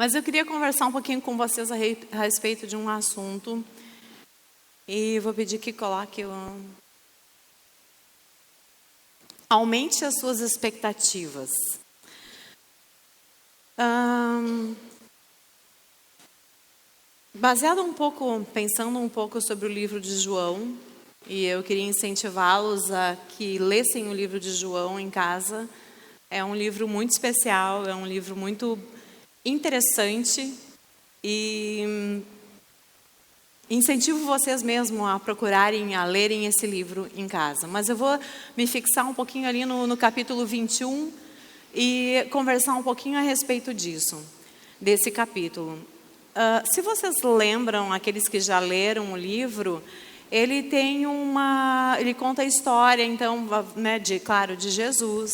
Mas eu queria conversar um pouquinho com vocês a respeito de um assunto. E vou pedir que coloque aumente as suas expectativas. Baseado um pouco, pensando um pouco sobre o livro de João, e eu queria incentivá-los a que lessem o livro de João em casa. É um livro muito especial, é um livro muito interessante e incentivo vocês mesmo a procurarem, a lerem esse livro em casa. Mas eu vou me fixar um pouquinho ali no capítulo 21 e conversar um pouquinho a respeito disso, desse capítulo. Se vocês lembram, aqueles que já leram o livro, ele conta a história, então, né, de Jesus.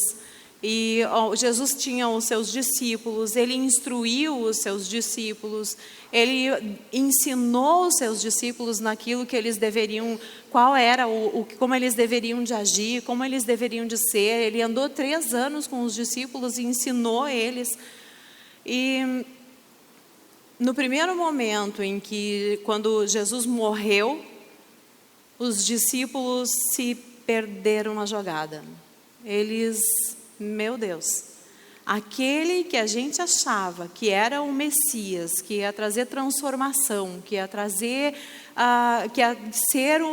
E Jesus tinha os seus discípulos, ele instruiu os seus discípulos, ele ensinou os seus discípulos naquilo que eles deveriam, como eles deveriam de agir, como eles deveriam de ser. Ele andou 3 anos com os discípulos e ensinou eles. E no primeiro momento quando Jesus morreu, os discípulos se perderam na jogada. Meu Deus, aquele que a gente achava que era o Messias, que ia trazer transformação, que ia trazer, que ia ser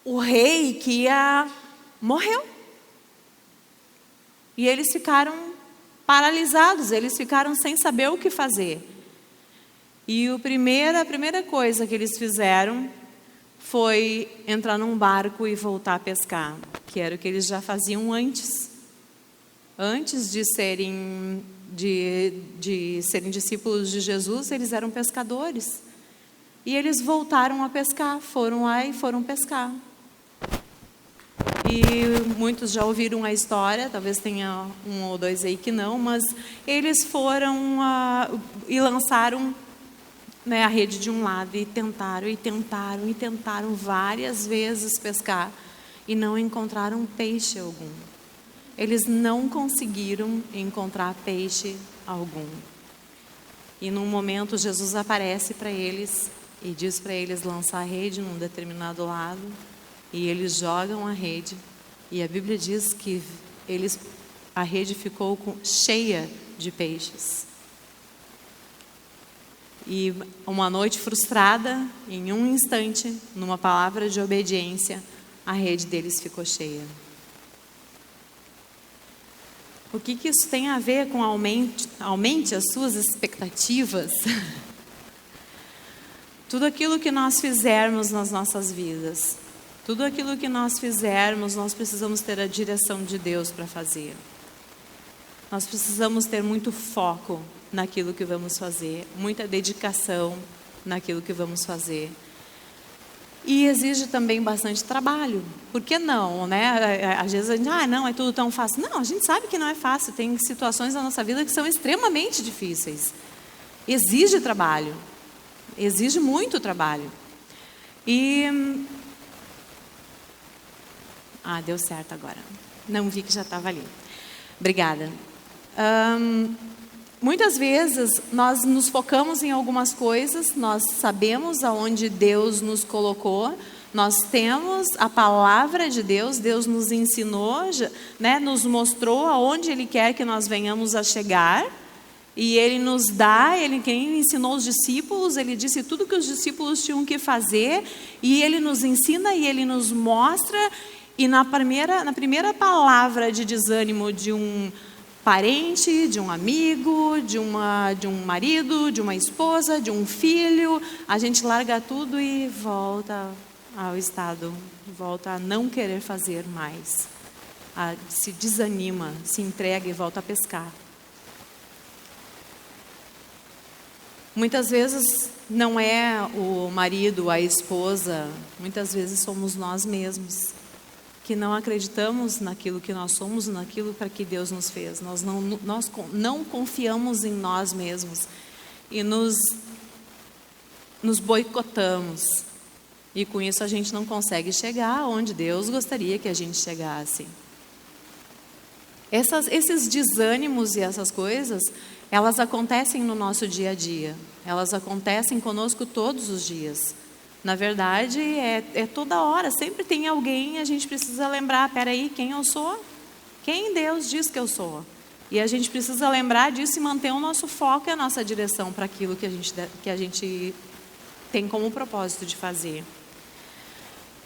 o rei, morreu. E eles ficaram paralisados, eles ficaram sem saber o que fazer. E a primeira coisa que eles fizeram foi entrar num barco e voltar a pescar, que era o que eles já faziam antes de serem discípulos de Jesus. Eles eram pescadores. E eles voltaram a pescar, foram lá e foram pescar. E muitos já ouviram a história, talvez tenha 1 ou 2 aí que não, mas eles foram e lançaram, né, a rede de um lado e tentaram várias vezes pescar e não encontraram peixe algum. Eles não conseguiram encontrar peixe algum. E num momento Jesus aparece para eles e diz para eles lançar a rede num determinado lado, e eles jogam a rede, e a Bíblia diz que a rede ficou cheia de peixes. E uma noite frustrada, em um instante, numa palavra de obediência, a rede deles ficou cheia. O que isso tem a ver com aumente as suas expectativas? Tudo aquilo que nós fizermos nas nossas vidas, tudo aquilo que nós fizermos, nós precisamos ter a direção de Deus para fazer. Nós precisamos ter muito foco naquilo que vamos fazer, muita dedicação naquilo que vamos fazer. E exige também bastante trabalho. Por que não, né? Às vezes a gente, não, é tudo tão fácil. Não, a gente sabe que não é fácil. Tem situações na nossa vida que são extremamente difíceis. Exige trabalho. Exige muito trabalho. Deu certo agora. Não vi que já estava ali. Obrigada. Muitas vezes nós nos focamos em algumas coisas, nós sabemos aonde Deus nos colocou, nós temos a palavra de Deus, Deus nos ensinou, né, nos mostrou aonde Ele quer que nós venhamos a chegar, e Ele nos dá, quem ensinou os discípulos, Ele disse tudo que os discípulos tinham que fazer, e Ele nos ensina e Ele nos mostra, e na primeira palavra de desânimo de um parente, de um amigo, de um marido, de uma esposa, de um filho, a gente larga tudo e volta ao estado, volta a não querer fazer mais, se desanima, se entrega e volta a pescar. Muitas vezes não é o marido, a esposa, muitas vezes somos nós mesmos, que não acreditamos naquilo que nós somos, naquilo para que Deus nos fez. Nós não confiamos em nós mesmos e nos boicotamos. E com isso a gente não consegue chegar onde Deus gostaria que a gente chegasse. Esses desânimos e essas coisas, elas acontecem no nosso dia a dia. Elas acontecem conosco todos os dias. Na verdade, é toda hora. Sempre tem alguém, a gente precisa lembrar, peraí, quem eu sou? Quem Deus diz que eu sou? E a gente precisa lembrar disso e manter o nosso foco e a nossa direção para aquilo que a gente tem como propósito de fazer.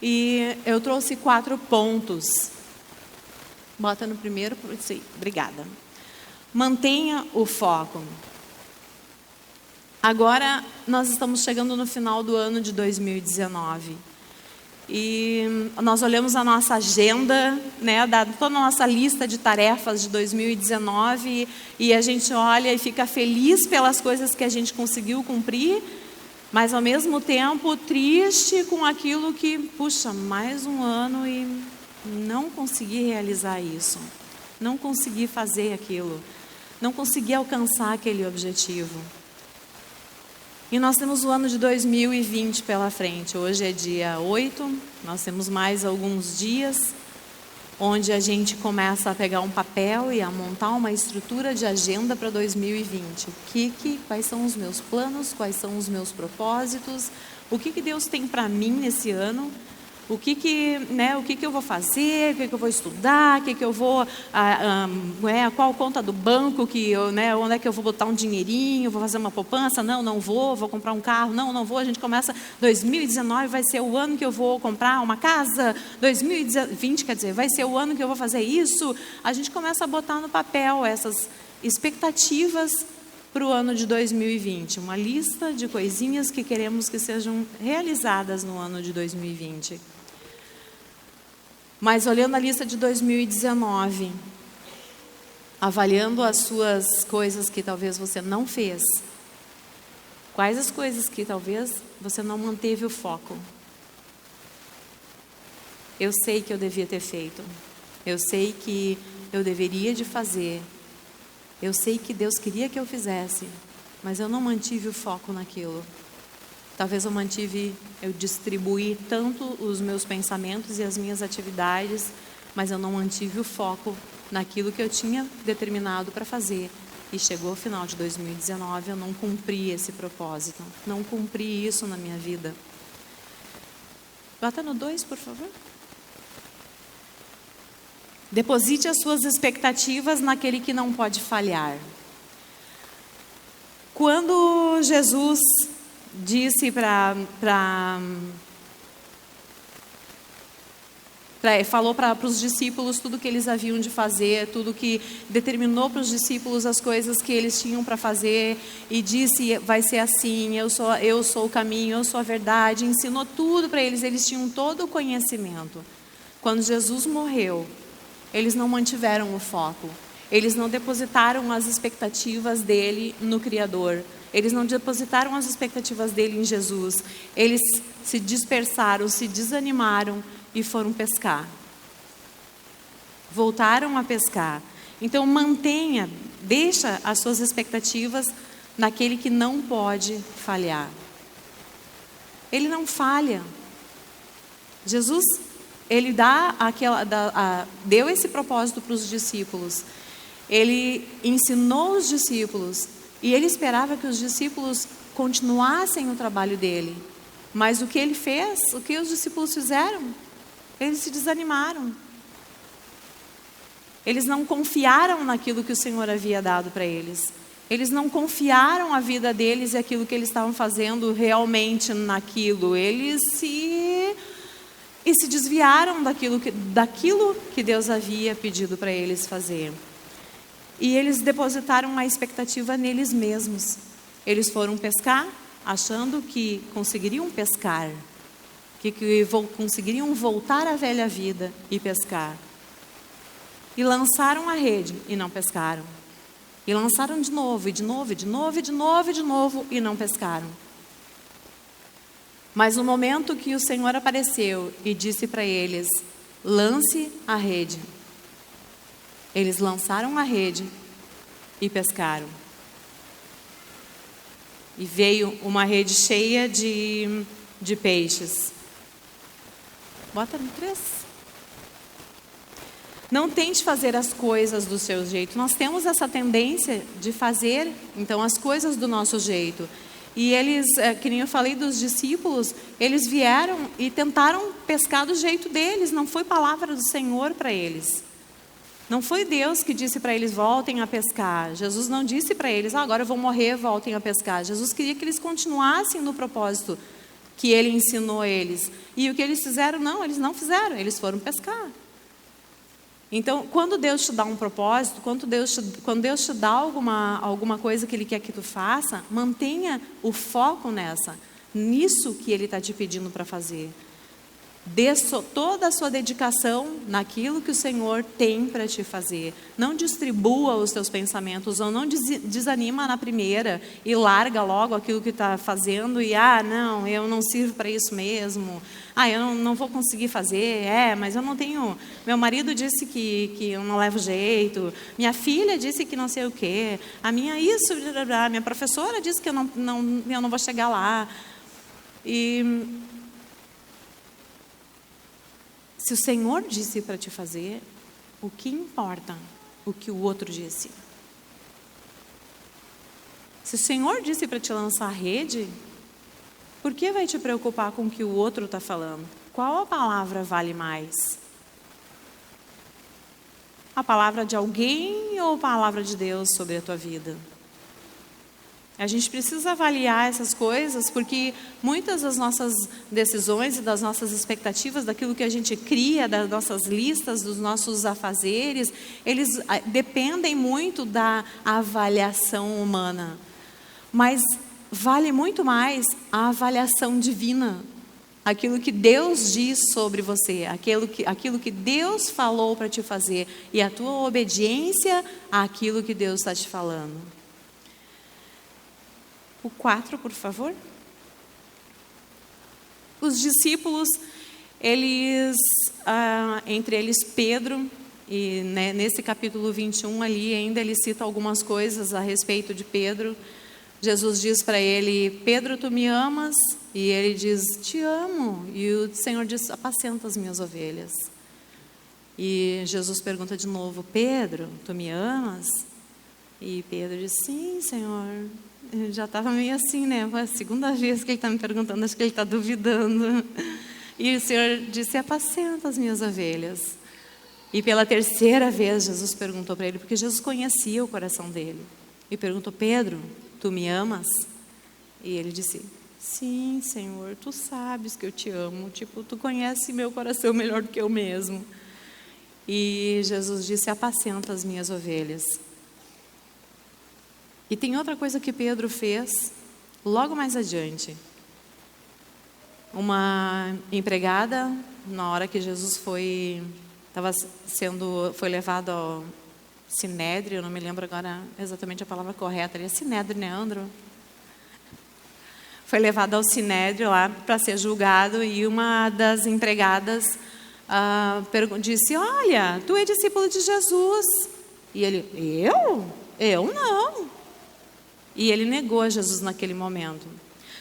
E eu trouxe 4 pontos. Bota no primeiro, sim, obrigada. Mantenha o foco. Agora nós estamos chegando no final do ano de 2019. E nós olhamos a nossa agenda, né, toda a nossa lista de tarefas de 2019 e a gente olha e fica feliz pelas coisas que a gente conseguiu cumprir, mas ao mesmo tempo triste com aquilo que, puxa, mais um ano e não consegui realizar isso, não consegui fazer aquilo, não consegui alcançar aquele objetivo. E nós temos o ano de 2020 pela frente. Hoje é dia 8, nós temos mais alguns dias, onde a gente começa a pegar um papel e a montar uma estrutura de agenda para 2020. Quais são os meus planos, quais são os meus propósitos, o que Deus tem para mim nesse ano, o que eu vou fazer, o que eu vou estudar, o que eu vou, qual conta do banco, onde é que eu vou botar um dinheirinho, vou fazer uma poupança, não vou comprar um carro, não vou. A gente começa, 2019 vai ser o ano que eu vou comprar uma casa, 2020, quer dizer, vai ser o ano que eu vou fazer isso. A gente começa a botar no papel essas expectativas para o ano de 2020, uma lista de coisinhas que queremos que sejam realizadas no ano de 2020. Mas olhando a lista de 2019, avaliando as suas coisas que talvez você não fez, quais as coisas que talvez você não manteve o foco? Eu sei que eu devia ter feito, eu sei que eu deveria de fazer, eu sei que Deus queria que eu fizesse, mas eu não mantive o foco naquilo. Talvez eu distribuí tanto os meus pensamentos e as minhas atividades, mas eu não mantive o foco naquilo que eu tinha determinado para fazer. E chegou o final de 2019, eu não cumpri esse propósito, não cumpri isso na minha vida. Bota no 2, por favor. Deposite as suas expectativas naquele que não pode falhar. Quando Jesus disse falou para os discípulos tudo que eles haviam de fazer, tudo que determinou para os discípulos as coisas que eles tinham para fazer, e disse, vai ser assim, eu sou o caminho, eu sou a verdade, ensinou tudo para eles, eles tinham todo o conhecimento. Quando Jesus morreu, eles não mantiveram o foco, eles não depositaram as expectativas dele no Criador, eles não depositaram as expectativas dele em Jesus, eles se dispersaram, se desanimaram e foram pescar. Voltaram a pescar. Então deixa as suas expectativas naquele que não pode falhar. Ele não falha. Jesus, ele deu esse propósito para os discípulos. Ele ensinou os discípulos e ele esperava que os discípulos continuassem o trabalho dele. Mas o que ele fez, o que os discípulos fizeram? Eles se desanimaram. Eles não confiaram naquilo que o Senhor havia dado para eles. Eles não confiaram a vida deles e aquilo que eles estavam fazendo realmente naquilo. Eles se desviaram daquilo que Deus havia pedido para eles fazer. E eles depositaram a expectativa neles mesmos. Eles foram pescar, achando que conseguiriam pescar, que conseguiriam voltar à velha vida e pescar. E lançaram a rede e não pescaram. E lançaram de novo, e de novo, e de novo, e de novo, e de novo, e não pescaram. Mas no momento que o Senhor apareceu e disse para eles, lance a rede, eles lançaram a rede e pescaram. E veio uma rede cheia de peixes. Bota no 3. Não tente fazer as coisas do seu jeito. Nós temos essa tendência de fazer, então, as coisas do nosso jeito. E eles, que nem eu falei dos discípulos, eles vieram e tentaram pescar do jeito deles. Não foi palavra do Senhor para eles. Não foi Deus que disse para eles, voltem a pescar. Jesus não disse para eles, agora eu vou morrer, voltem a pescar. Jesus queria que eles continuassem no propósito que Ele ensinou eles. E o que eles fizeram? Não, eles não fizeram, eles foram pescar. Então, quando Deus te dá um propósito, quando Deus te dá alguma coisa que Ele quer que tu faça, mantenha o foco nisso que Ele está te pedindo para fazer. Dê toda a sua dedicação naquilo que o Senhor tem para te fazer. Não distribua os teus pensamentos, ou não desanima na primeira e larga logo aquilo que está fazendo e, não, eu não sirvo para isso mesmo. Eu não vou conseguir fazer, mas eu não tenho... Meu marido disse que eu não levo jeito, minha filha disse que não sei o quê, minha professora disse que eu não vou chegar lá. Se o Senhor disse para te fazer, o que importa o que o outro disse? Se o Senhor disse para te lançar a rede, por que vai te preocupar com o que o outro está falando? Qual a palavra vale mais? A palavra de alguém ou a palavra de Deus sobre a tua vida? A gente precisa avaliar essas coisas, porque muitas das nossas decisões e das nossas expectativas, daquilo que a gente cria, das nossas listas, dos nossos afazeres, eles dependem muito da avaliação humana. Mas vale muito mais a avaliação divina. Aquilo que Deus diz sobre você, aquilo que Deus falou para te fazer, e a tua obediência àquilo que Deus está te falando. O 4, por favor. Os discípulos, entre eles Pedro, e nesse capítulo 21 ali ainda ele cita algumas coisas a respeito de Pedro. Jesus diz para ele, Pedro, tu me amas? E ele diz, te amo. E o Senhor diz, apacenta as minhas ovelhas. E Jesus pergunta de novo, Pedro, tu me amas? E Pedro diz, sim, Senhor. Ele já estava meio assim, Foi a segunda vez que ele está me perguntando, acho que ele está duvidando. E o Senhor disse, apacenta as minhas ovelhas. E pela terceira vez Jesus perguntou para ele, porque Jesus conhecia o coração dele. E perguntou, Pedro, tu me amas? E ele disse, sim, Senhor, tu sabes que eu te amo. Tu conhece meu coração melhor do que eu mesmo. E Jesus disse, apacenta as minhas ovelhas. E tem outra coisa que Pedro fez logo mais adiante. Uma empregada, na hora que Jesus foi levado ao Sinédrio, eu não me lembro agora exatamente a palavra correta, ali é Sinédrio, né, Andro? Foi levado ao Sinédrio lá para ser julgado, e uma das empregadas disse, olha, tu é discípulo de Jesus. E ele, eu? Eu não. E ele negou a Jesus naquele momento.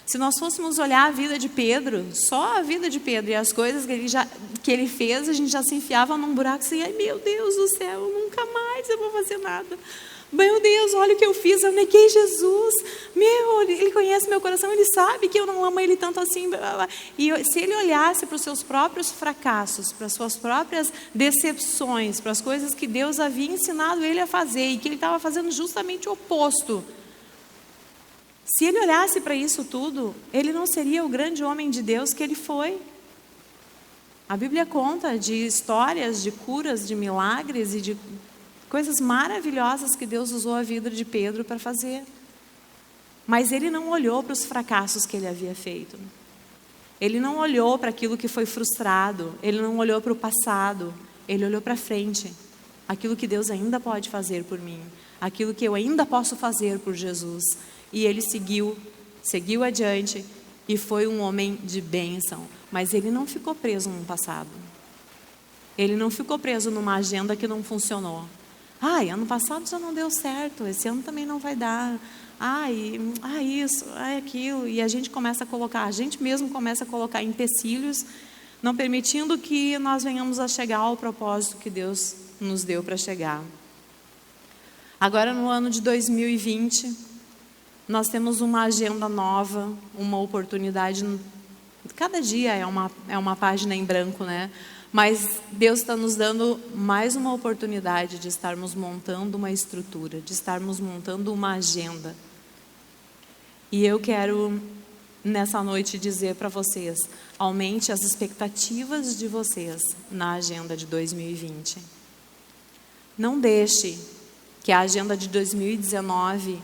Se nós fôssemos olhar a vida de Pedro, só a vida de Pedro e as coisas que ele fez, a gente já se enfiava num buraco assim, ai meu Deus do céu, nunca mais eu vou fazer nada. Meu Deus, olha o que eu fiz, eu neguei Jesus. Ele conhece meu coração, ele sabe que eu não amo ele tanto assim. Blá, blá, blá. E se ele olhasse para os seus próprios fracassos, para as suas próprias decepções, para as coisas que Deus havia ensinado ele a fazer e que ele estava fazendo justamente o oposto, se ele olhasse para isso tudo, ele não seria o grande homem de Deus que ele foi. A Bíblia conta de histórias, de curas, de milagres e de coisas maravilhosas que Deus usou a vida de Pedro para fazer. Mas ele não olhou para os fracassos que ele havia feito. Ele não olhou para aquilo que foi frustrado. Ele não olhou para o passado. Ele olhou para frente. Aquilo que Deus ainda pode fazer por mim. Aquilo que eu ainda posso fazer por Jesus. E ele seguiu adiante e foi um homem de bênção. Mas ele não ficou preso no passado. Ele não ficou preso numa agenda que não funcionou. Ano passado já não deu certo, esse ano também não vai dar. Isso, aquilo. E a gente mesmo começa a colocar empecilhos, não permitindo que nós venhamos a chegar ao propósito que Deus nos deu para chegar. Agora, no ano de 2020, nós temos uma agenda nova, uma oportunidade. Cada dia é uma página em branco, né? Mas Deus está nos dando mais uma oportunidade de estarmos montando uma estrutura, de estarmos montando uma agenda. E eu quero, nessa noite, dizer para vocês: aumente as expectativas de vocês na agenda de 2020. Não deixe que a agenda de 2019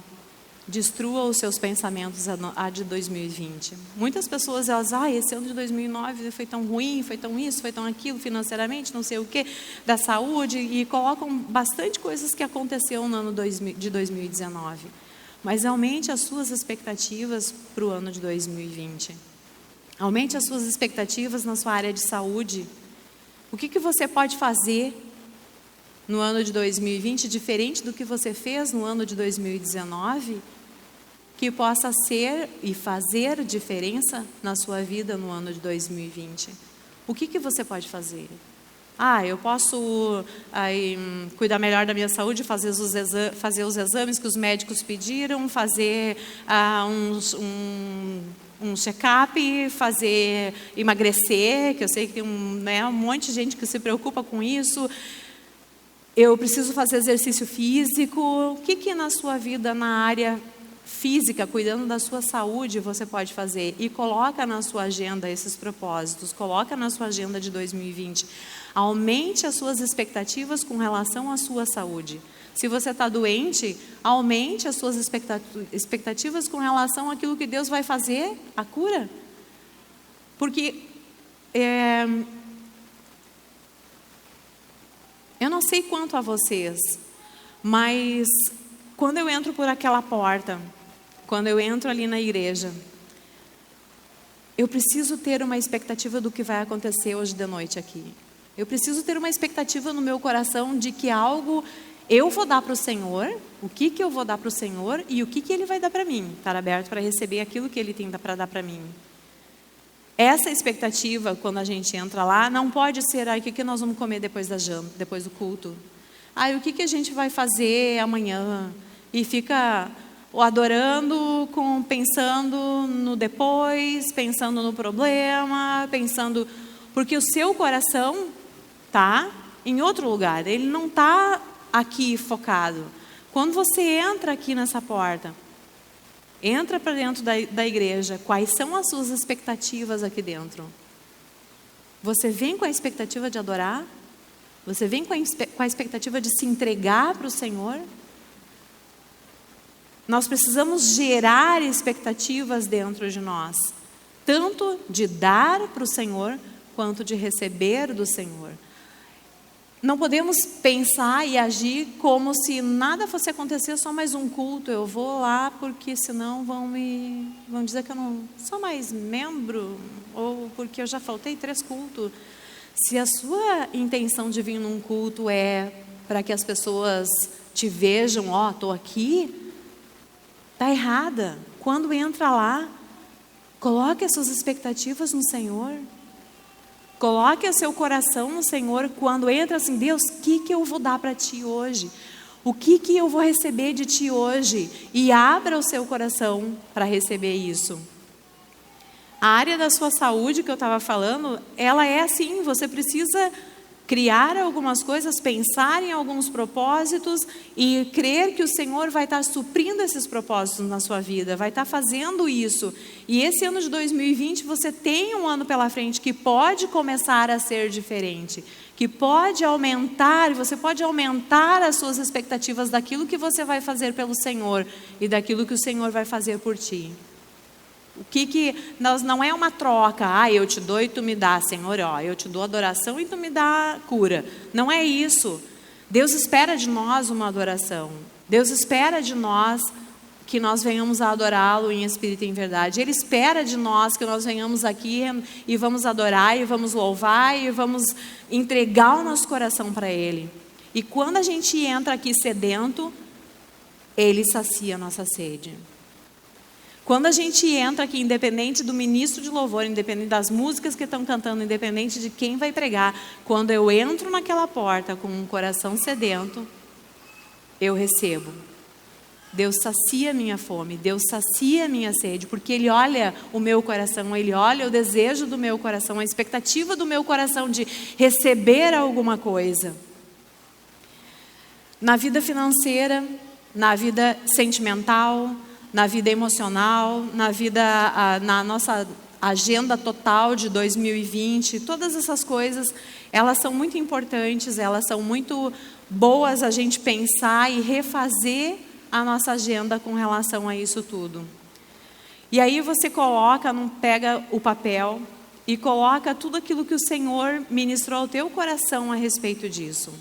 destrua os seus pensamentos a de 2020. Muitas pessoas, esse ano de 2009 foi tão ruim, foi tão isso, foi tão aquilo, financeiramente, não sei o quê, da saúde, e colocam bastante coisas que aconteceu no ano de 2019. Mas aumente as suas expectativas para o ano de 2020. Aumente as suas expectativas na sua área de saúde. O que você pode fazer no ano de 2020, diferente do que você fez no ano de 2019, que possa ser e fazer diferença na sua vida no ano de 2020? O que você pode fazer? Eu posso cuidar melhor da minha saúde, fazer os exames que os médicos pediram, fazer um check-up, emagrecer, que eu sei que tem um monte de gente que se preocupa com isso. Eu preciso fazer exercício físico. O que na sua vida, na área física, cuidando da sua saúde, você pode fazer? E coloca na sua agenda esses propósitos, coloca na sua agenda de 2020. Aumente as suas expectativas com relação à sua saúde. Se você está doente, aumente as suas expectativas com relação àquilo que Deus vai fazer, a cura. Porque eu não sei quanto a vocês, mas quando eu entro por aquela porta, quando eu entro ali na igreja, eu preciso ter uma expectativa do que vai acontecer hoje de noite aqui. Eu preciso ter uma expectativa no meu coração de que algo eu vou dar para o Senhor, o que eu vou dar para o Senhor e o que Ele vai dar para mim. Estar aberto para receber aquilo que Ele tem para dar para mim. Essa expectativa, quando a gente entra lá, não pode ser: o que nós vamos comer depois da janta, depois do culto? O que a gente vai fazer amanhã? E fica adorando, pensando no depois, pensando no problema, porque o seu coração está em outro lugar, ele não está aqui focado. Quando você entra aqui nessa porta, entra para dentro da igreja, quais são as suas expectativas aqui dentro? Você vem com a expectativa de adorar? Você vem com a expectativa de se entregar para o Senhor? Nós precisamos gerar expectativas dentro de nós, tanto de dar para o Senhor, quanto de receber do Senhor. Não podemos pensar e agir como se nada fosse acontecer, só mais um culto. Eu vou lá porque senão vão dizer que eu não sou mais membro, ou porque eu já faltei 3 cultos. Se a sua intenção de vir num culto é para que as pessoas te vejam, estou aqui, está errada. Quando entra lá, coloque as suas expectativas no Senhor. Coloque o seu coração no Senhor. Quando entra assim: Deus, o que eu vou dar para Ti hoje? O que eu vou receber de Ti hoje? E abra o seu coração para receber isso. A área da sua saúde que eu estava falando, ela é assim: você precisa criar algumas coisas, pensar em alguns propósitos e crer que o Senhor vai estar suprindo esses propósitos na sua vida, vai estar fazendo isso. E esse ano de 2020 você tem um ano pela frente que pode começar a ser diferente, que pode aumentar, você pode aumentar as suas expectativas daquilo que você vai fazer pelo Senhor e daquilo que o Senhor vai fazer por ti. Não é uma troca: eu te dou e tu me dá, Senhor, eu te dou adoração e tu me dá cura. Não é isso. Deus espera de nós uma adoração. Deus espera de nós que nós venhamos a adorá-lo em espírito e em verdade. Ele espera de nós que nós venhamos aqui e vamos adorar, e vamos louvar, e vamos entregar o nosso coração para Ele. E quando a gente entra aqui sedento, Ele sacia a nossa sede. Quando a gente entra aqui, independente do ministro de louvor, independente das músicas que estão cantando, independente de quem vai pregar, quando eu entro naquela porta com um coração sedento, eu recebo. Deus sacia a minha fome, Deus sacia a minha sede, porque Ele olha o meu coração, Ele olha o desejo do meu coração, a expectativa do meu coração de receber alguma coisa. Na vida financeira, na vida sentimental, na vida emocional, na nossa agenda total de 2020, todas essas coisas, elas são muito importantes, elas são muito boas a gente pensar e refazer a nossa agenda com relação a isso tudo. E aí você pega o papel e coloca tudo aquilo que o Senhor ministrou ao teu coração a respeito disso.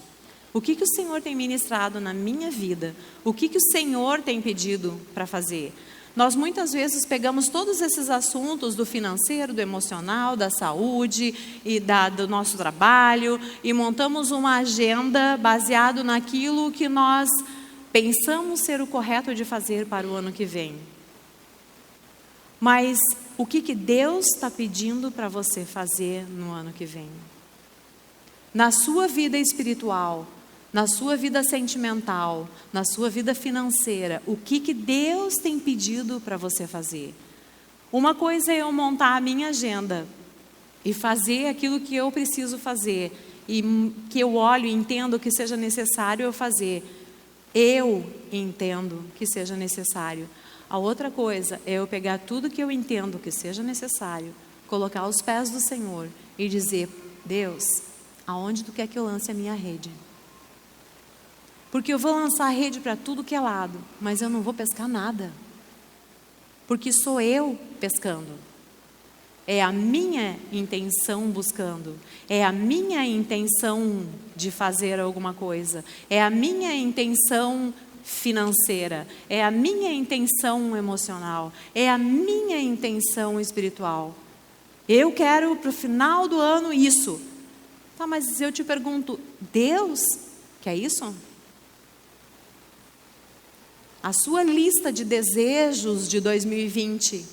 O que o Senhor tem ministrado na minha vida? O que o Senhor tem pedido para fazer? Nós muitas vezes pegamos todos esses assuntos do financeiro, do emocional, da saúde e do nosso trabalho e montamos uma agenda baseado naquilo que nós pensamos ser o correto de fazer para o ano que vem. Mas o que Deus está pedindo para você fazer no ano que vem? Na sua vida espiritual, na sua vida sentimental, na sua vida financeira, o que Deus tem pedido para você fazer? Uma coisa é eu montar a minha agenda e fazer aquilo que eu preciso fazer e que eu olho e entendo que seja necessário eu fazer. Eu entendo que seja necessário. A outra coisa é eu pegar tudo que eu entendo que seja necessário, colocar aos pés do Senhor e dizer: Deus, aonde tu quer que eu lance a minha rede? Porque eu vou lançar a rede para tudo que é lado, mas eu não vou pescar nada. Porque sou eu pescando. É a minha intenção buscando. É a minha intenção de fazer alguma coisa. É a minha intenção financeira. É a minha intenção emocional. É a minha intenção espiritual. Eu quero para o final do ano isso. Tá, mas eu te pergunto, Deus quer isso? A sua lista de desejos de 2020,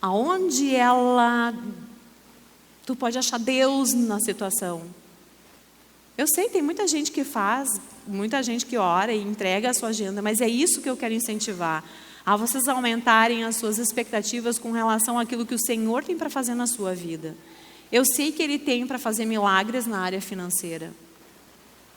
aonde tu pode achar Deus na situação? Eu sei, tem muita gente que faz, muita gente que ora e entrega a sua agenda, mas é isso que eu quero incentivar, a vocês aumentarem as suas expectativas com relação àquilo que o Senhor tem para fazer na sua vida. Eu sei que Ele tem para fazer milagres na área financeira.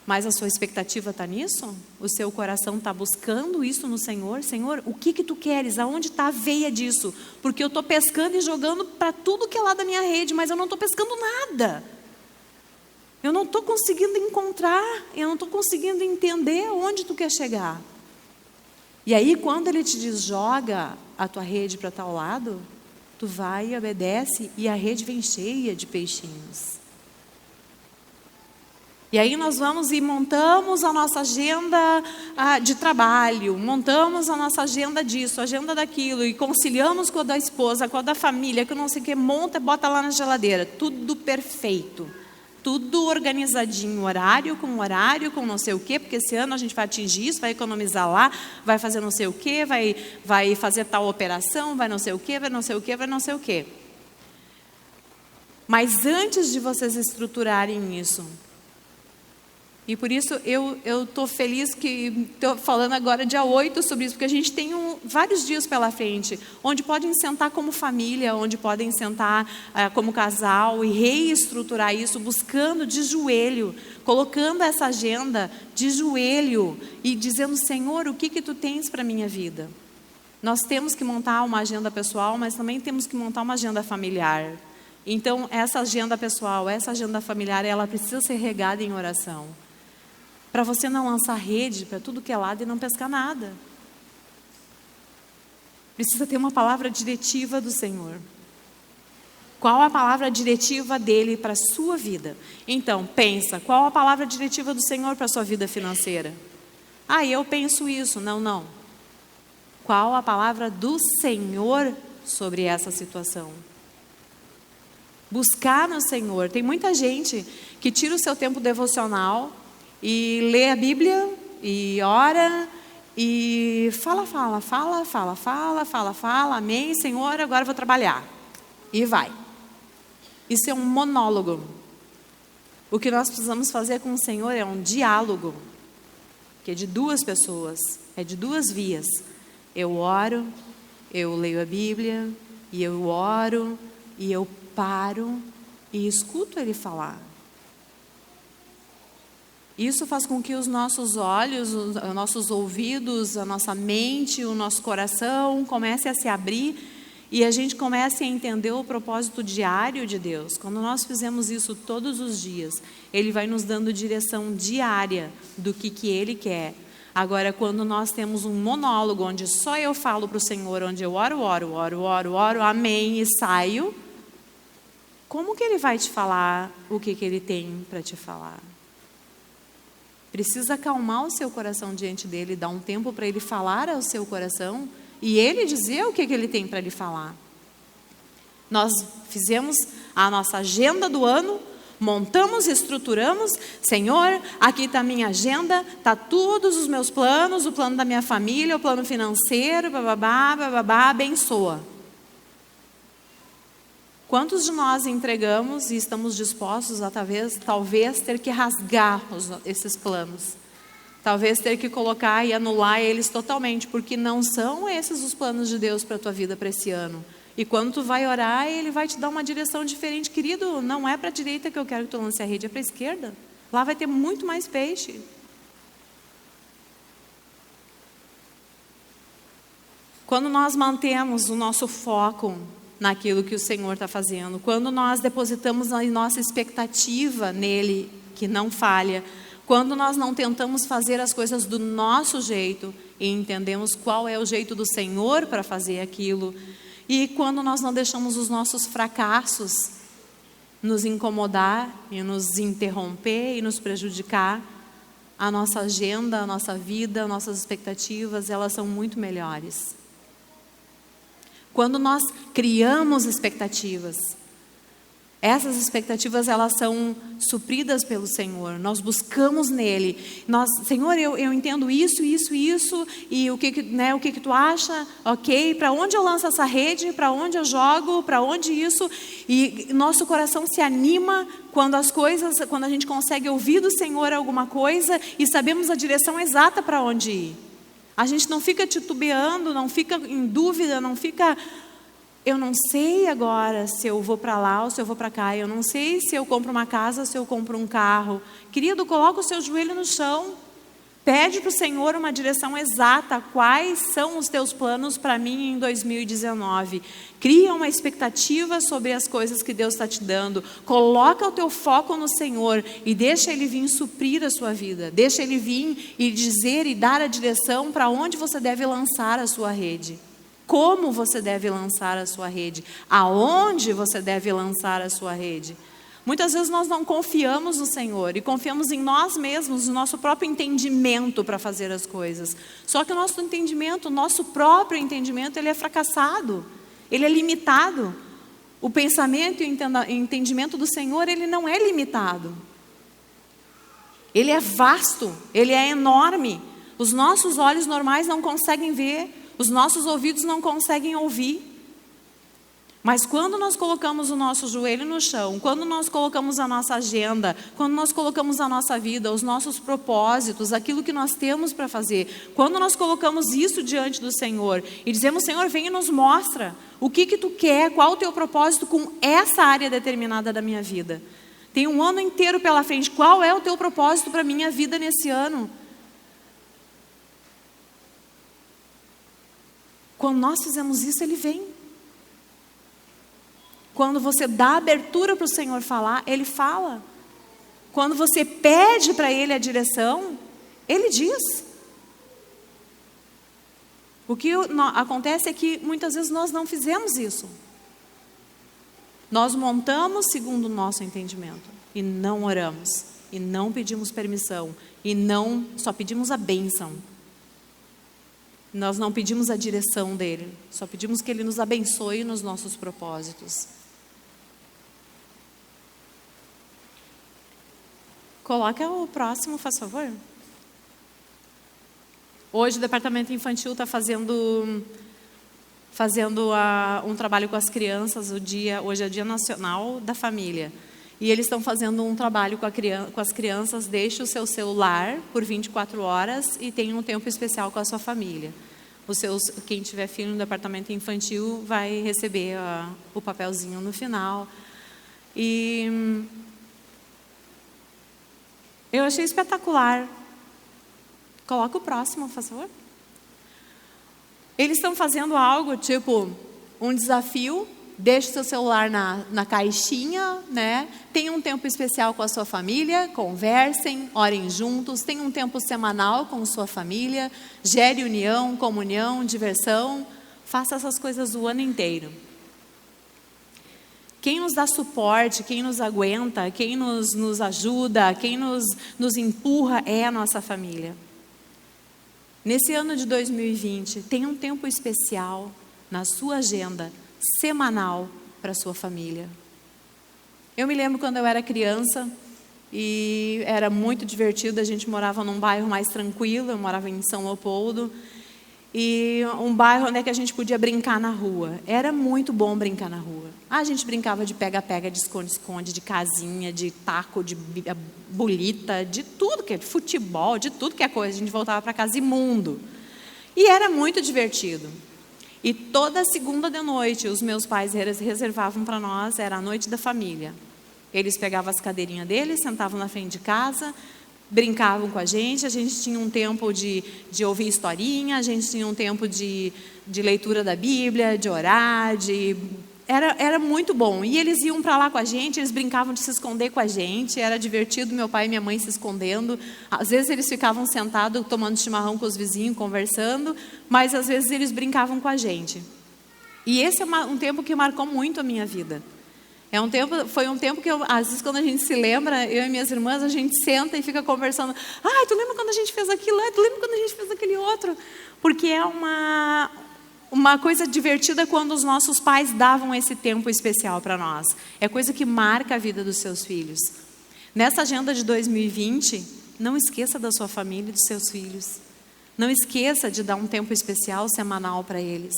Mas a sua expectativa está nisso? O seu coração está buscando isso no Senhor? Senhor, o que tu queres? Aonde está a veia disso? Porque eu estou pescando e jogando para tudo que é lá da minha rede, mas eu não estou pescando nada. Eu não estou conseguindo encontrar, eu não estou conseguindo entender onde tu quer chegar. E aí, quando Ele te diz, joga a tua rede para tal lado, tu vai e obedece e a rede vem cheia de peixinhos. E aí nós vamos e montamos a nossa agenda de trabalho, montamos a nossa agenda disso, agenda daquilo, e conciliamos com a da esposa, com a da família, que não sei o que, monta e bota lá na geladeira, tudo perfeito, tudo organizadinho, horário com não sei o que, porque esse ano a gente vai atingir isso, vai economizar lá, vai fazer não sei o que, vai fazer tal operação, vai não sei o que, vai não sei o que, vai não sei o que. Mas antes de vocês estruturarem isso, e por isso eu estou feliz que estou falando agora dia 8 sobre isso, porque a gente tem vários dias pela frente, onde podem sentar como família, onde podem sentar como casal e reestruturar isso, buscando de joelho, colocando essa agenda de joelho e dizendo, Senhor, o que Tu tens para a minha vida? Nós temos que montar uma agenda pessoal, mas também temos que montar uma agenda familiar. Então, essa agenda pessoal, essa agenda familiar, ela precisa ser regada em oração. Para você não lançar rede para tudo que é lado e não pescar nada. Precisa ter uma palavra diretiva do Senhor. Qual a palavra diretiva dele para a sua vida? Então, pensa, qual a palavra diretiva do Senhor para a sua vida financeira? Eu penso isso. Não. Qual a palavra do Senhor sobre essa situação? Buscar no Senhor. Tem muita gente que tira o seu tempo devocional e lê a Bíblia, e ora, e fala, amém, Senhor, agora eu vou trabalhar. E vai. Isso é um monólogo. O que nós precisamos fazer com o Senhor é um diálogo, que é de duas pessoas, é de duas vias. Eu oro, eu leio a Bíblia, e eu oro, e eu paro, e escuto Ele falar. Isso faz com que os nossos olhos, os nossos ouvidos, a nossa mente, o nosso coração comece a se abrir e a gente comece a entender o propósito diário de Deus. Quando nós fizemos isso todos os dias, Ele vai nos dando direção diária do que Ele quer. Agora, quando nós temos um monólogo onde só eu falo para o Senhor, onde eu oro, amém, e saio, como que Ele vai te falar o que Ele tem para te falar? Precisa acalmar o seu coração diante dele, dar um tempo para ele falar ao seu coração e ele dizer o que Ele tem para lhe falar. Nós fizemos a nossa agenda do ano, montamos, estruturamos. Senhor, aqui está a minha agenda, está todos os meus planos, o plano da minha família, o plano financeiro, abençoa. Quantos de nós entregamos e estamos dispostos a talvez ter que rasgar esses planos? Talvez ter que colocar e anular eles totalmente, porque não são esses os planos de Deus para a tua vida para esse ano. E quando tu vai orar, Ele vai te dar uma direção diferente. Querido, não é para a direita que eu quero que tu lance a rede, é para a esquerda. Lá vai ter muito mais peixe. Quando nós mantemos o nosso foco naquilo que o Senhor está fazendo, quando nós depositamos a nossa expectativa nele, que não falha, quando nós não tentamos fazer as coisas do nosso jeito e entendemos qual é o jeito do Senhor para fazer aquilo, e quando nós não deixamos os nossos fracassos nos incomodar e nos interromper e nos prejudicar, a nossa agenda, a nossa vida, nossas expectativas, elas são muito melhores. Quando nós criamos expectativas, essas expectativas elas são supridas pelo Senhor. Nós buscamos nele. Senhor, eu entendo isso, e o que tu acha? Ok, para onde eu lanço essa rede? Para onde eu jogo? Para onde isso? E nosso coração se anima quando a gente consegue ouvir do Senhor alguma coisa e sabemos a direção exata para onde ir. A gente não fica titubeando, não fica em dúvida, não fica... Eu não sei agora se eu vou para lá ou se eu vou para cá. Eu não sei se eu compro uma casa ou se eu compro um carro. Querido, coloca o seu joelho no chão. Pede para o Senhor uma direção exata. Quais são os teus planos para mim em 2019? Cria uma expectativa sobre as coisas que Deus está te dando. Coloca o teu foco no Senhor e deixa Ele vir suprir a sua vida. Deixa Ele vir e dizer e dar a direção para onde você deve lançar a sua rede. Como você deve lançar a sua rede? Aonde você deve lançar a sua rede? Muitas vezes nós não confiamos no Senhor e confiamos em nós mesmos, no nosso próprio entendimento para fazer as coisas. Só que o nosso entendimento, o nosso próprio entendimento, ele é fracassado, ele é limitado. O pensamento e o entendimento do Senhor, ele não é limitado. Ele é vasto, ele é enorme. Os nossos olhos normais não conseguem ver. Os nossos ouvidos não conseguem ouvir. Mas quando nós colocamos o nosso joelho no chão, quando nós colocamos a nossa agenda, quando nós colocamos a nossa vida, os nossos propósitos, aquilo que nós temos para fazer, quando nós colocamos isso diante do Senhor e dizemos, Senhor, vem e nos mostra o que tu quer, qual o teu propósito com essa área determinada da minha vida. Tem um ano inteiro pela frente, qual é o teu propósito para a minha vida nesse ano? Quando nós fizemos isso, Ele vem. Quando você dá abertura para o Senhor falar, Ele fala. Quando você pede para Ele a direção, Ele diz. O que acontece é que muitas vezes nós não fizemos isso. Nós montamos segundo o nosso entendimento e não oramos, e não pedimos permissão, e não só pedimos a bênção. Nós não pedimos a direção dele, só pedimos que ele nos abençoe nos nossos propósitos. Coloca o próximo, faz favor. Hoje o departamento infantil está fazendo um trabalho com as crianças. Hoje é o Dia Nacional da Família. E eles estão fazendo um trabalho com as crianças. Deixe o seu celular por 24 horas e tenha um tempo especial com a sua família. Quem tiver filho no departamento infantil vai receber o papelzinho no final. E eu achei espetacular. Coloca o próximo, por favor. Eles estão fazendo algo tipo um desafio. Deixe seu celular na caixinha, né? Tenha um tempo especial com a sua família, conversem, orem juntos, tenha um tempo semanal com sua família, gere união, comunhão, diversão, faça essas coisas o ano inteiro. Quem nos dá suporte, quem nos aguenta, quem nos ajuda, quem nos empurra é a nossa família. Nesse ano de 2020, tenha um tempo especial na sua agenda semanal para a sua família. Eu me lembro quando eu era criança e era muito divertido. A gente morava num bairro mais tranquilo, eu morava em São Leopoldo, e um bairro onde é que a gente podia brincar na rua. Era muito bom brincar na rua. A gente brincava de pega-pega, de esconde-esconde, de casinha, de taco, de bolita, de tudo que é de futebol, de tudo que é coisa. A gente voltava para casa imundo. E era muito divertido. E toda segunda de noite, os meus pais reservavam para nós, era a noite da família. Eles pegavam as cadeirinhas deles, sentavam na frente de casa, brincavam com a gente tinha um tempo de ouvir historinha, a gente tinha um tempo de leitura da Bíblia, de orar, Era muito bom. E eles iam para lá com a gente, eles brincavam de se esconder com a gente, era divertido, meu pai e minha mãe se escondendo. Às vezes eles ficavam sentados, tomando chimarrão com os vizinhos, conversando, mas às vezes eles brincavam com a gente. E esse é um tempo que marcou muito a minha vida. Foi um tempo que, às vezes, quando a gente se lembra, eu e minhas irmãs, a gente senta e fica conversando. Ai, tu lembra quando a gente fez aquilo? Ai, tu lembra quando a gente fez aquele outro? Porque é uma coisa divertida quando os nossos pais davam esse tempo especial para nós. É coisa que marca a vida dos seus filhos. Nessa agenda de 2020, não esqueça da sua família e dos seus filhos. Não esqueça de dar um tempo especial semanal para eles.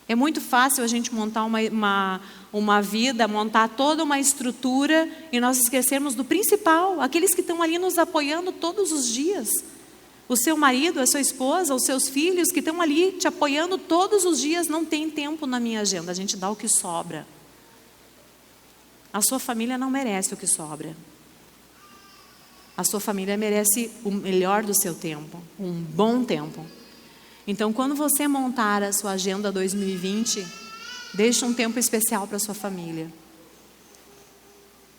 É muito fácil a gente montar uma vida, montar toda uma estrutura e nós esquecermos do principal, aqueles que estão ali nos apoiando todos os dias. O seu marido, a sua esposa, os seus filhos que estão ali te apoiando todos os dias. Não tem tempo na minha agenda, a gente dá o que sobra. A sua família não merece o que sobra. A sua família merece o melhor do seu tempo, um bom tempo. Então, quando você montar a sua agenda 2020, deixe um tempo especial para a sua família.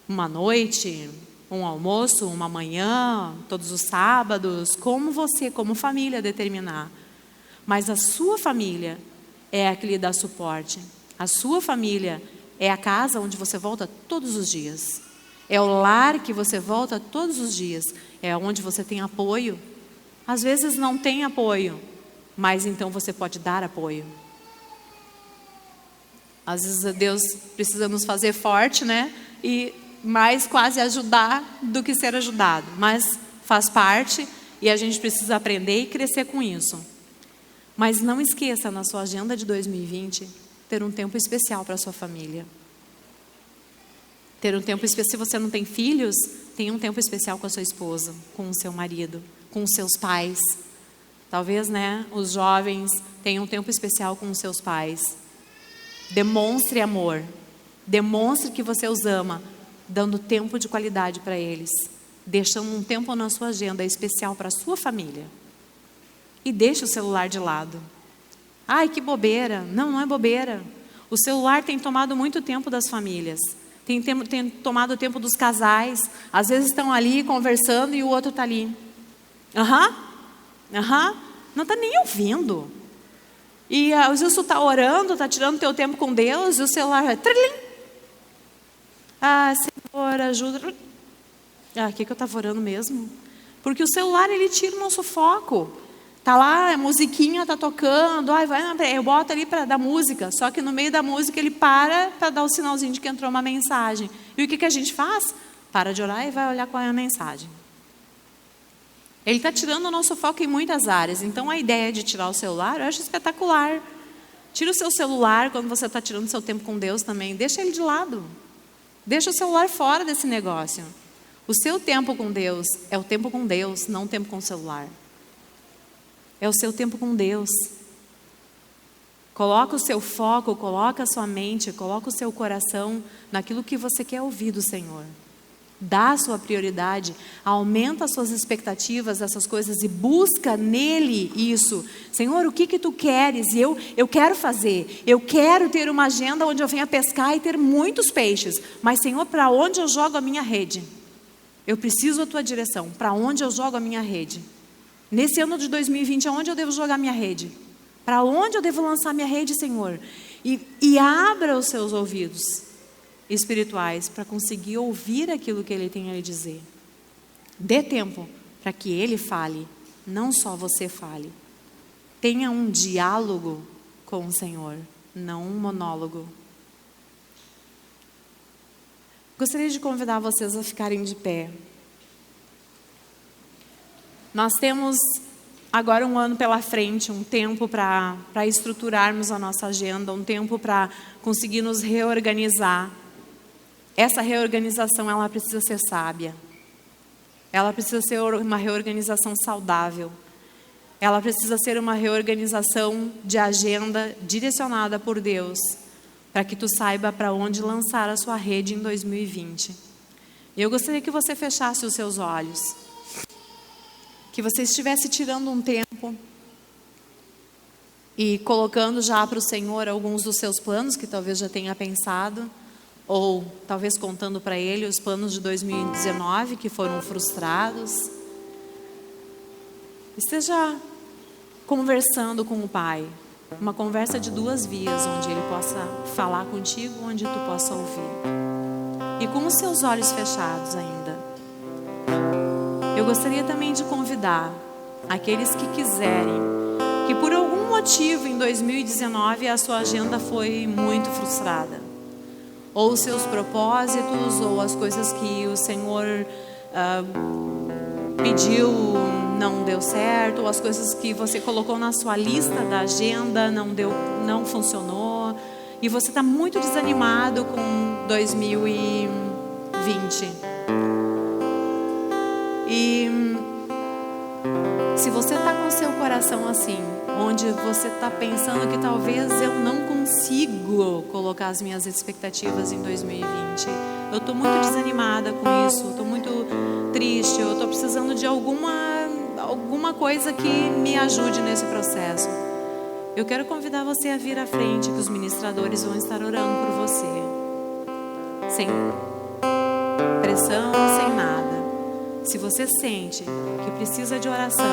Uma noite, um almoço, uma manhã, todos os sábados, como você, como família, determinar. Mas a sua família é a que lhe dá suporte. A sua família é a casa onde você volta todos os dias. É o lar que você volta todos os dias. É onde você tem apoio. Às vezes não tem apoio, mas então você pode dar apoio. Às vezes Deus precisa nos fazer forte, né? E mais quase ajudar do que ser ajudado. Mas faz parte e a gente precisa aprender e crescer com isso. Mas não esqueça na sua agenda de 2020 ter um tempo especial para a sua família. Ter um tempo especial. Se você não tem filhos, tenha um tempo especial com a sua esposa, com o seu marido, com os seus pais. Talvez, né, os jovens tenham um tempo especial com os seus pais. Demonstre amor. Demonstre que você os ama, dando tempo de qualidade para eles. Deixando um tempo na sua agenda especial para a sua família. E deixe o celular de lado. Ai, que bobeira. Não, não é bobeira. O celular tem tomado muito tempo das famílias. Tem tomado o tempo dos casais. Às vezes estão ali conversando e o outro está ali. Não está nem ouvindo. E às vezes tu está orando, está tirando teu tempo com Deus e o celular vai... Ah, Senhor, ajuda. Ah, o que eu estava orando mesmo? Porque o celular, ele tira o nosso foco. Tá lá, a musiquinha tá tocando. Ai, eu boto ali para dar música. Só que no meio da música ele para dar o sinalzinho de que entrou uma mensagem. E o que a gente faz? Para de orar e vai olhar qual é a mensagem. Ele está tirando o nosso foco em muitas áreas. Então a ideia de tirar o celular, eu acho espetacular. Tira o seu celular quando você está tirando seu tempo com Deus também. Deixa ele de lado. Deixa o celular fora desse negócio. O seu tempo com Deus é o tempo com Deus, não o tempo com o celular. É o seu tempo com Deus. Coloca o seu foco, coloca a sua mente, coloca o seu coração naquilo que você quer ouvir do Senhor. Dá a sua prioridade, aumenta as suas expectativas dessas coisas e busca nele isso. Senhor, o que tu queres? E eu quero fazer. Eu quero ter uma agenda onde eu venha pescar e ter muitos peixes. Mas, Senhor, para onde eu jogo a minha rede? Eu preciso da tua direção. Para onde eu jogo a minha rede? Nesse ano de 2020, aonde eu devo jogar minha rede? Para onde eu devo lançar minha rede, Senhor? E abra os seus ouvidos espirituais para conseguir ouvir aquilo que Ele tem a lhe dizer. Dê tempo para que Ele fale, não só você fale. Tenha um diálogo com o Senhor, não um monólogo. Gostaria de convidar vocês a ficarem de pé. Nós temos agora um ano pela frente, um tempo para estruturarmos a nossa agenda, um tempo para conseguir nos reorganizar. Essa reorganização, ela precisa ser sábia. Ela precisa ser uma reorganização saudável. Ela precisa ser uma reorganização de agenda direcionada por Deus, para que tu saiba para onde lançar a sua rede em 2020. E eu gostaria que você fechasse os seus olhos. Que você estivesse tirando um tempo e colocando já para o Senhor alguns dos seus planos que talvez já tenha pensado, ou talvez contando para Ele os planos de 2019 que foram frustrados. Esteja conversando com o Pai, uma conversa de 2 vias, onde Ele possa falar contigo, onde tu possa ouvir. E com os seus olhos fechados ainda, eu gostaria também de convidar aqueles que quiserem, que por algum motivo em 2019 a sua agenda foi muito frustrada, ou os seus propósitos, ou as coisas que o Senhor pediu não deu certo, ou as coisas que você colocou na sua lista da agenda não funcionou, e você está muito desanimado com 2020. E se você está com o seu coração assim, onde você está pensando que talvez eu não consigo colocar as minhas expectativas em 2020, eu estou muito desanimada com isso, estou muito triste, eu estou precisando de alguma coisa que me ajude nesse processo. Eu quero convidar você a vir à frente, que os ministradores vão estar orando por você, sem pressão, sem nada. Se você sente que precisa de oração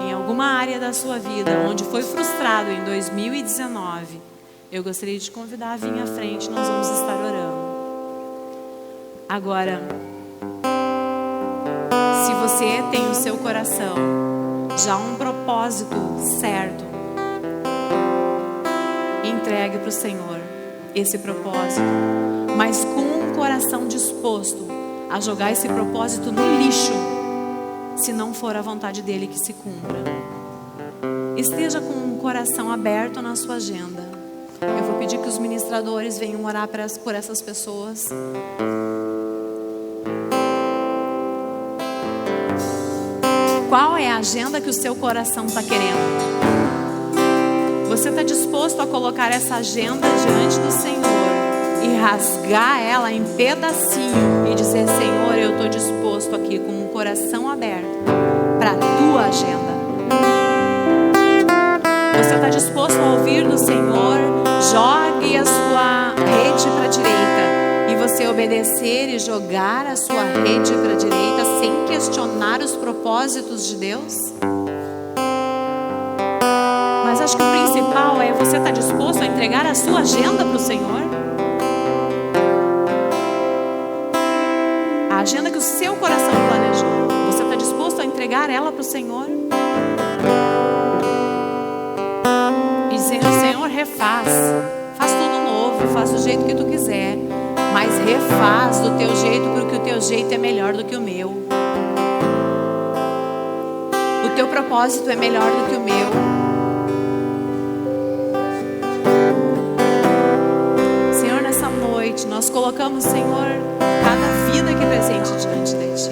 em alguma área da sua vida, onde foi frustrado em 2019, eu gostaria de te convidar a vir à frente, nós vamos estar orando. Agora, se você tem o seu coração já um propósito certo, entregue para o Senhor esse propósito, mas com um coração disposto a jogar esse propósito no lixo, se não for a vontade dele que se cumpra. Esteja com um coração aberto na sua agenda. Eu vou pedir que os ministradores venham orar por essas pessoas. Qual é a agenda que o seu coração está querendo? Você está disposto a colocar essa agenda diante do Senhor e rasgar ela em pedacinho e dizer: Senhor, eu estou disposto aqui com um coração aberto para a tua agenda? Você está disposto a ouvir do Senhor? Jogue a sua rede para a direita e você obedecer e jogar a sua rede para a direita sem questionar os propósitos de Deus? Mas acho que o principal é você estar disposto a entregar a sua agenda para o Senhor? A agenda que o seu coração planejou, você está disposto a entregar ela para o Senhor? E dizer: Senhor, refaz, faz tudo novo, faz do jeito que tu quiser, mas refaz do teu jeito, porque o teu jeito é melhor do que o meu. O teu propósito é melhor do que o meu. Senhor, nessa noite nós colocamos, Senhor, cada vida aqui presente diante de Ti.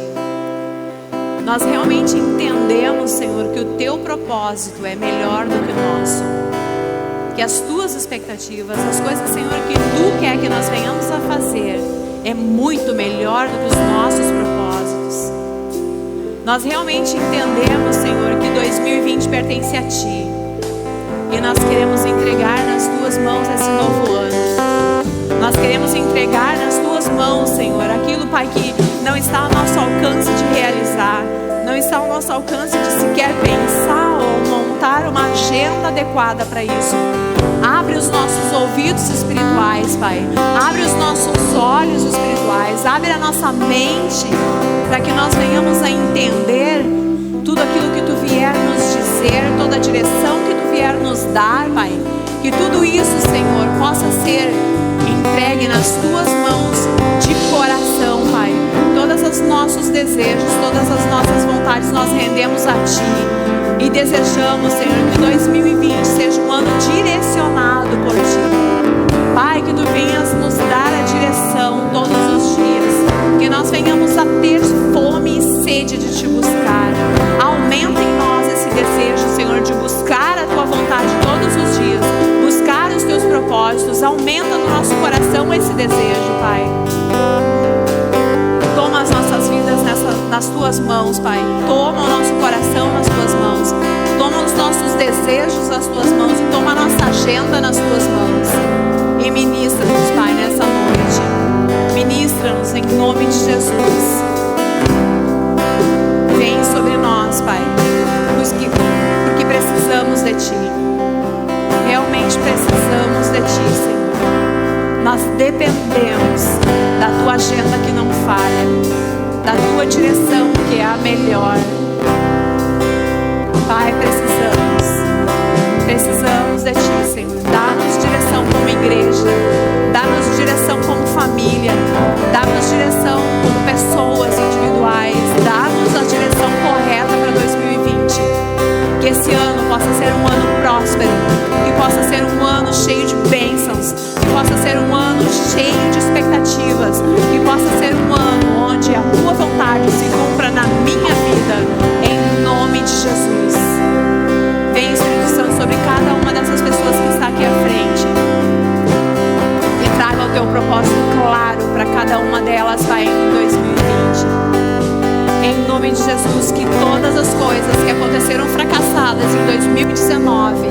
Nós realmente entendemos, Senhor, que o teu propósito é melhor do que o nosso. Que as tuas expectativas, as coisas, Senhor, que tu quer que nós venhamos a fazer, é muito melhor do que os nossos propósitos. Nós realmente entendemos, Senhor, que 2020 pertence a Ti. E nós queremos entregar nas tuas mãos esse novo ano. Nós queremos entregar nas tuas mãos, Senhor, aquilo, Pai, que não está ao nosso alcance de realizar, não está ao nosso alcance de sequer pensar ou montar uma agenda adequada para isso. Abre os nossos ouvidos espirituais, Pai. Abre os nossos olhos espirituais. Abre a nossa mente para que nós venhamos a entender tudo aquilo que Tu vier nos dizer, toda a direção que Tu vier nos dar, Pai. Que tudo isso, Senhor, possa ser entregue nas Tuas mãos de coração, Pai. Todos os nossos desejos, todas as nossas vontades nós rendemos a Ti. E desejamos, Senhor, que 2020 seja um ano direcionado por Ti. Pai, que Tu venhas nos dar a direção todos os dias. Que nós venhamos a ter fome e sede de Te buscar. Aumenta em nós esse desejo, Senhor, de buscar a Tua vontade todos os dias. Buscar os Teus propósitos. Aumenta no nosso coração esse desejo, Pai. Toma as nossas vidas nas Tuas mãos, Pai. Toma o nosso coração nas Tuas mãos. Toma os nossos desejos nas Tuas mãos. E toma a nossa agenda nas Tuas mãos. E ministra-nos, Pai, nessa noite. Ministra-nos em nome de Jesus. Vem sobre nós, Pai. Porque precisamos de Ti. Realmente precisamos de Ti, Senhor. Nós dependemos da Tua agenda que não falha, da Tua direção que é a melhor. Pai, precisamos de Ti, Senhor. Dá-nos direção como igreja, dá-nos direção como família, dá-nos direção como pessoas individuais, dá-nos a direção correta para 2020. Que esse ano possa ser um ano próspero, que possa ser um ano cheio de bênçãos, que possa ser um ano cheio de expectativas, que possa ser um ano onde a Tua vontade se cumpra na minha vida, em nome de Jesus. Vem, Espírito Santo, sobre cada uma dessas pessoas que está aqui à frente e traga o Teu propósito claro para cada uma delas, Pai, em 2020. Em nome de Jesus, que todas as coisas que aconteceram fracassadas em 2019